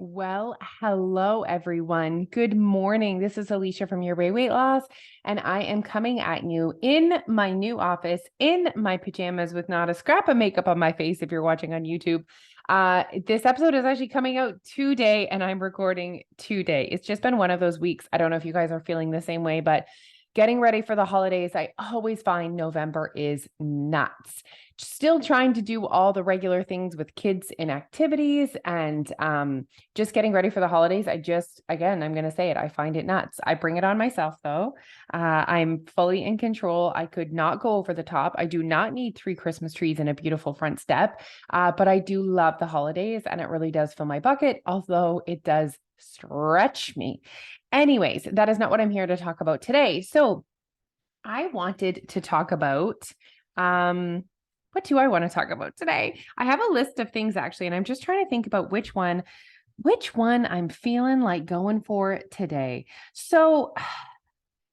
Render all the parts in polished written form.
Well, hello everyone. Good morning. This is Alicia from Your Way Weight Loss, and I am coming at you in my new office in my pajamas with not a scrap of makeup on my face if you're watching on YouTube. This episode is actually coming out today, and I'm recording today. It's just been one of those weeks. I don't know if you guys are feeling the same way, but getting ready for the holidays, I always find November is nuts. Still trying to do all the regular things with kids in activities and just getting ready for the holidays. Again, I'm going to say it. I find it nuts. I bring it on myself though. I'm fully in control. I could not go over the top. I do not need 3 Christmas trees and a beautiful front step. But I do love the holidays and it really does fill my bucket, although it does stretch me. Anyways, that is not what I'm here to talk about today. So I wanted to talk about, what do I want to talk about today? I have a list of things actually, and I'm just trying to think about which one I'm feeling like going for today. So,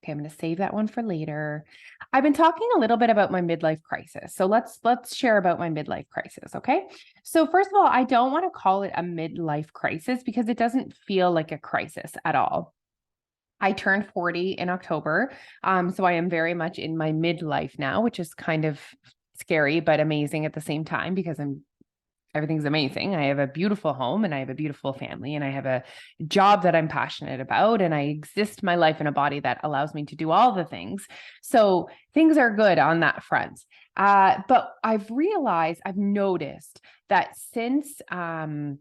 okay, I'm going to save that one for later. I've been talking a little bit about my midlife crisis. So let's share about my midlife crisis, okay? So first of all, I don't want to call it a midlife crisis because it doesn't feel like a crisis at all. I turned 40 in October. So I am very much in my midlife now, which is kind of scary, but amazing at the same time because everything's amazing. I have a beautiful home and I have a beautiful family and I have a job that I'm passionate about and I exist my life in a body that allows me to do all the things. So things are good on that front. But I've noticed that since I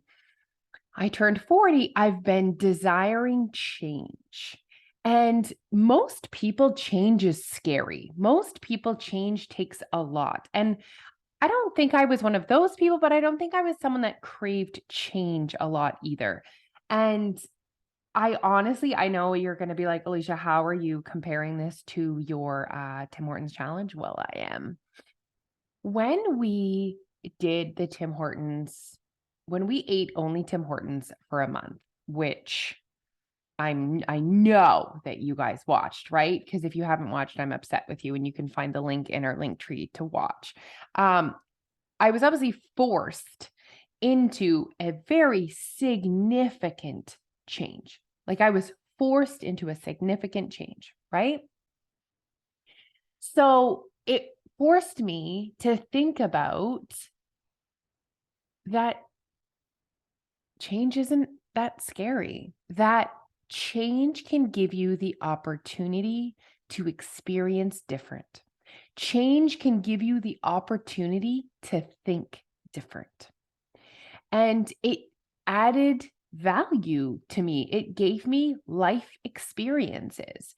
turned 40, I've been desiring change. And most people, change is scary. Most people, change takes a lot. And I don't think I was one of those people, but I don't think I was someone that craved change a lot either. And I know you're going to be like, Alicia, how are you comparing this to your Tim Hortons challenge? Well, I am. When we did the Tim Hortons, when we ate only Tim Hortons for a month, which I know that you guys watched, right? Because if you haven't watched, I'm upset with you, and you can find the link in our link tree to watch. I was obviously forced into a very significant change. Like I was forced into a significant change, right? So it forced me to think about that change isn't that scary, that change can give you the opportunity to experience different. Change can give you the opportunity to think different. And it added value to me. It gave me life experiences.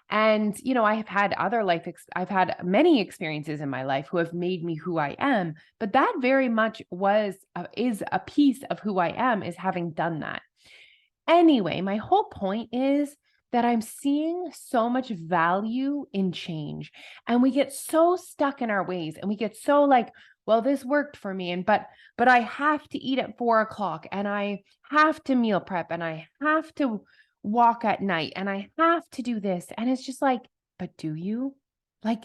And, I've had I've had many experiences in my life who have made me who I am, but that very much is a piece of who I am, is having done that. Anyway, my whole point is that I'm seeing so much value in change, and we get so stuck in our ways and we get so like, well, this worked for me. But I have to eat at 4 o'clock and I have to meal prep and I have to walk at night and I have to do this. And it's just like, but do you? Like,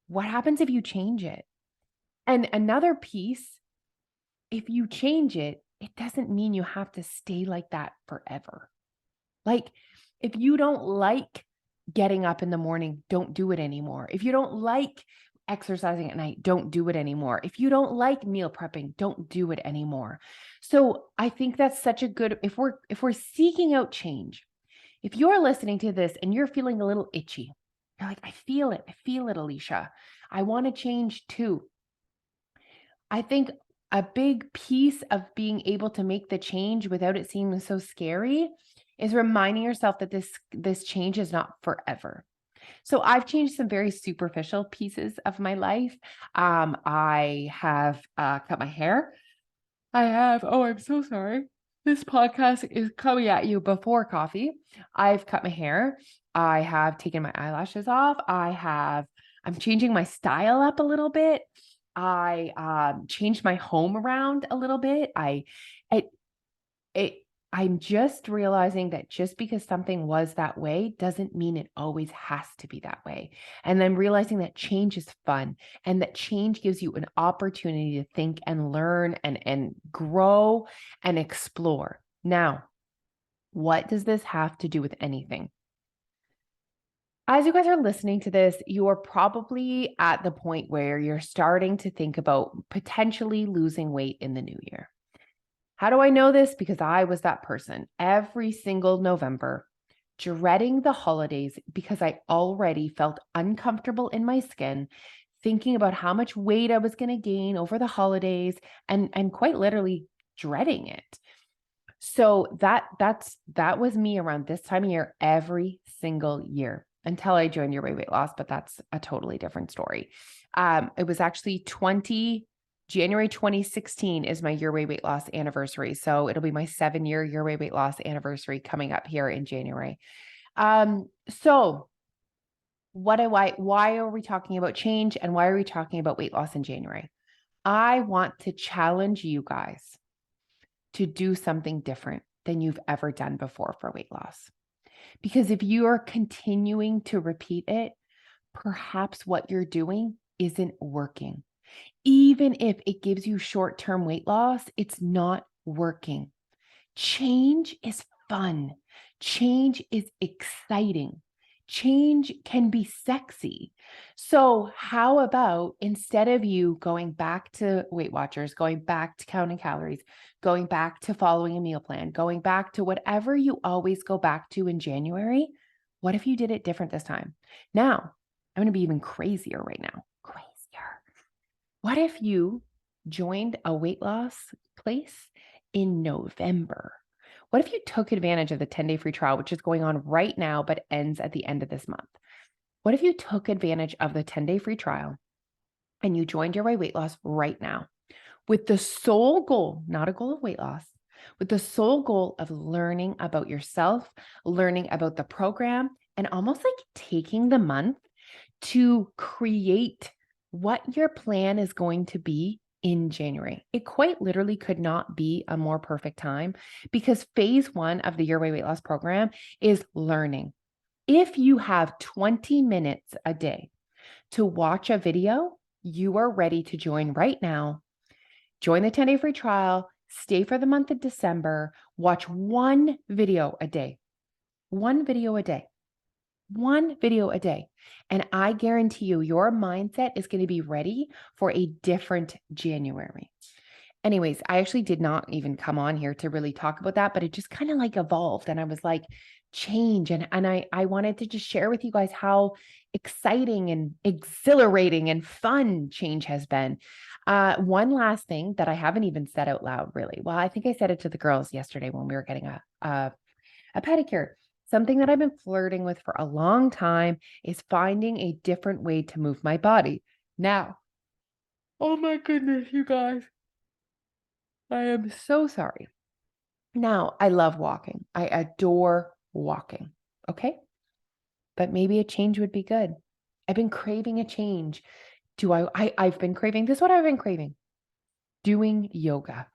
what happens if you change it? And another piece, if you change it, it doesn't mean you have to stay like that forever. Like, if you don't like getting up in the morning, don't do it anymore. If you don't like exercising at night, don't do it anymore. If you don't like meal prepping, don't do it anymore. So I think that's such a good, if we're seeking out change, if you're listening to this and you're feeling a little itchy, you're like, I feel it, Alicia. I want to change too. I think a big piece of being able to make the change without it seeming so scary is reminding yourself that this change is not forever. So I've changed some very superficial pieces of my life. I have cut my hair. I'm so sorry. This podcast is coming at you before coffee. I've cut my hair. I have taken my eyelashes off. I'm changing my style up a little bit. I changed my home around a little bit. I'm just realizing that just because something was that way doesn't mean it always has to be that way. And then realizing that change is fun and that change gives you an opportunity to think and learn and grow and explore. Now, what does this have to do with anything? As you guys are listening to this, you are probably at the point where you're starting to think about potentially losing weight in the new year. How do I know this? Because I was that person every single November, dreading the holidays because I already felt uncomfortable in my skin, thinking about how much weight I was going to gain over the holidays and quite literally dreading it. So that was me around this time of year every single year until I joined Your Weight Loss, but that's a totally different story. It was actually January 2016 is my Your Weight Loss anniversary. So it'll be my 7-year Your Weight Loss anniversary coming up here in January. So why are we talking about change and why are we talking about weight loss in January? I want to challenge you guys to do something different than you've ever done before for weight loss. Because if you are continuing to repeat it, perhaps what you're doing isn't working. Even if it gives you short-term weight loss, it's not working. Change is fun. Change is exciting. Change can be sexy. So how about instead of you going back to Weight Watchers, going back to counting calories, going back to following a meal plan, going back to whatever you always go back to in January, what if you did it different this time? Now, I'm going to be even crazier right now. Crazier. What if you joined a weight loss place in November? What if you took advantage of the 10-day free trial, which is going on right now, but ends at the end of this month? What if you took advantage of the 10-day free trial and you joined Your Weight Loss right now with the sole goal, not a goal of weight loss, with the sole goal of learning about yourself, learning about the program, and almost like taking the month to create what your plan is going to be in January? It quite literally could not be a more perfect time because phase 1 of the Your Weight Loss program is learning. If you have 20 minutes a day to watch a video, you are ready to join right now. Join the 10-day free trial, stay for the month of December, watch one video a day. One video a day. One video a day. And I guarantee you, your mindset is going to be ready for a different January. Anyways, I actually did not even come on here to really talk about that, but it just kind of like evolved. And I was like, change. And I wanted to just share with you guys how exciting and exhilarating and fun change has been. One last thing that I haven't even said out loud, really. Well, I think I said it to the girls yesterday when we were getting a pedicure. Something that I've been flirting with for a long time is finding a different way to move my body. Now, oh my goodness, you guys. I am so sorry. Now, I love walking. I adore walking. Okay. But maybe a change would be good. I've been craving a change. I've been craving, this is what I've been craving. Doing yoga.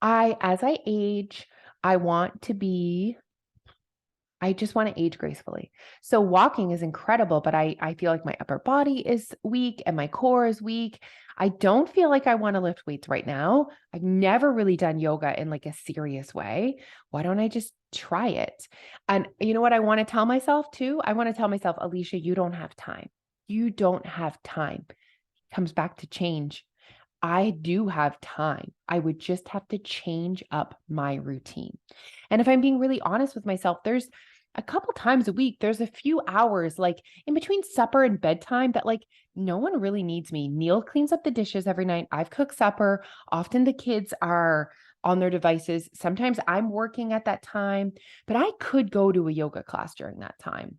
As I age, I just want to age gracefully. So walking is incredible, but I feel like my upper body is weak and my core is weak. I don't feel like I want to lift weights right now. I've never really done yoga in like a serious way. Why don't I just try it? And you know what I want to tell myself too? I want to tell myself, Alicia, you don't have time. You don't have time. It comes back to change. I do have time. I would just have to change up my routine. And if I'm being really honest with myself, there's a couple times a week, there's a few hours like in between supper and bedtime that like no one really needs me. Neil cleans up the dishes every night. I've cooked supper. Often the kids are on their devices. Sometimes I'm working at that time, but I could go to a yoga class during that time.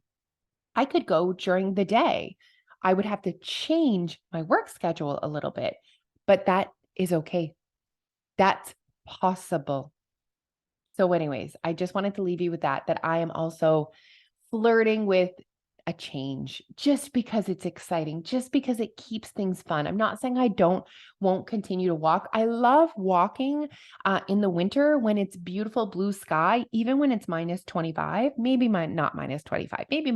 I could go during the day. I would have to change my work schedule a little bit, but that is okay. That's possible. So anyways, I just wanted to leave you with that I am also flirting with a change just because it's exciting, just because it keeps things fun. I'm not saying I won't continue to walk. I love walking in the winter when it's beautiful blue sky, even when it's -25, maybe not -25, maybe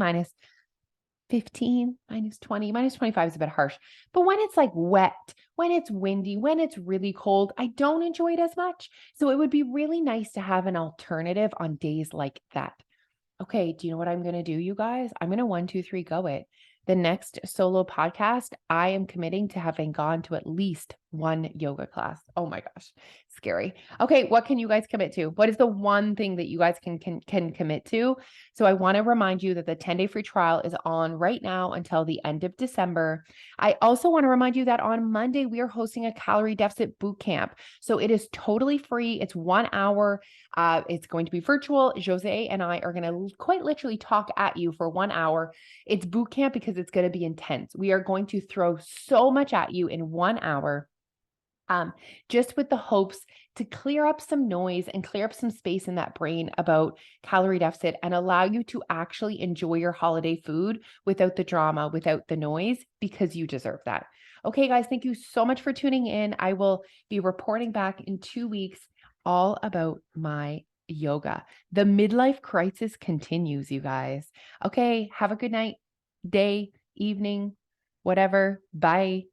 15, -20, -25 is a bit harsh. But when it's like wet, when it's windy, when it's really cold, I don't enjoy it as much. So it would be really nice to have an alternative on days like that. Okay, do you know what I'm going to do, you guys? I'm going to 1, 2, 3 go it. The next solo podcast, I am committing to having gone to at least one yoga class. Oh my gosh, scary. Okay, what can you guys commit to? What is the one thing that you guys can commit to? So I want to remind you that the 10-day free trial is on right now until the end of December. I also want to remind you that on Monday we are hosting a calorie deficit boot camp. So it is totally free. It's 1 hour. It's going to be virtual. Jose and I are going to quite literally talk at you for 1 hour. It's boot camp because it's going to be intense. We are going to throw so much at you in 1 hour. Just with the hopes to clear up some noise and clear up some space in that brain about calorie deficit and allow you to actually enjoy your holiday food without the drama, without the noise, because you deserve that. Okay, guys, thank you so much for tuning in. I will be reporting back in 2 weeks all about my yoga. The midlife crisis continues, you guys. Okay, have a good night, day, evening, whatever. Bye.